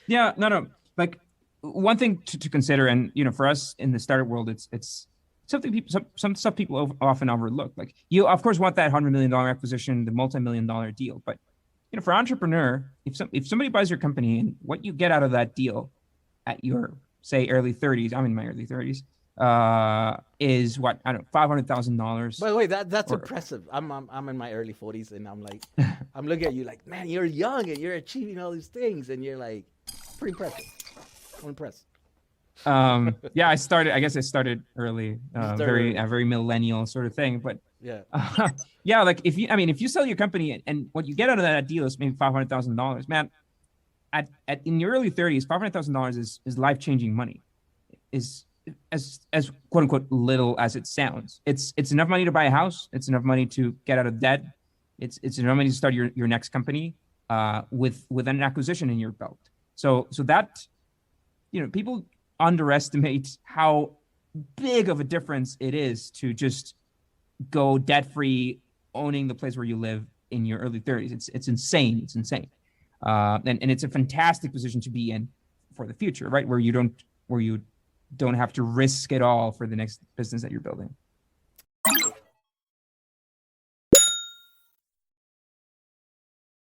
Yeah, no. Like one thing to consider, and for us in the startup world, it's something some stuff people often overlook. Like you, of course, want that $100 million acquisition, the multi-million-dollar deal, but for entrepreneur, if somebody buys your company and what you get out of that deal at your say early 30s, I'm in my early 30s, is what I don't know, $500,000. But wait, that's Or impressive. I'm in my early 40s, and I'm like, I'm looking at you like, man, you're young and you're achieving all these things, and you're like, pretty impressive. I'm impressed. Yeah, I guess I started early, very early. very millennial sort of thing. But Yeah. yeah, like if you sell your company and what you get out of that deal is maybe $500,000, man, at in your early 30s, $500,000 is life-changing money. Is as quote unquote little as it sounds. It's enough money to buy a house. It's enough money to get out of debt. It's enough money to start your next company with an acquisition in your belt. So that people underestimate how big of a difference it is to just go debt-free, owning the place where you live in your early 30s. It's insane. It's insane. And it's a fantastic position to be in for the future, right? Where you don't have to risk it all for the next business that you're building.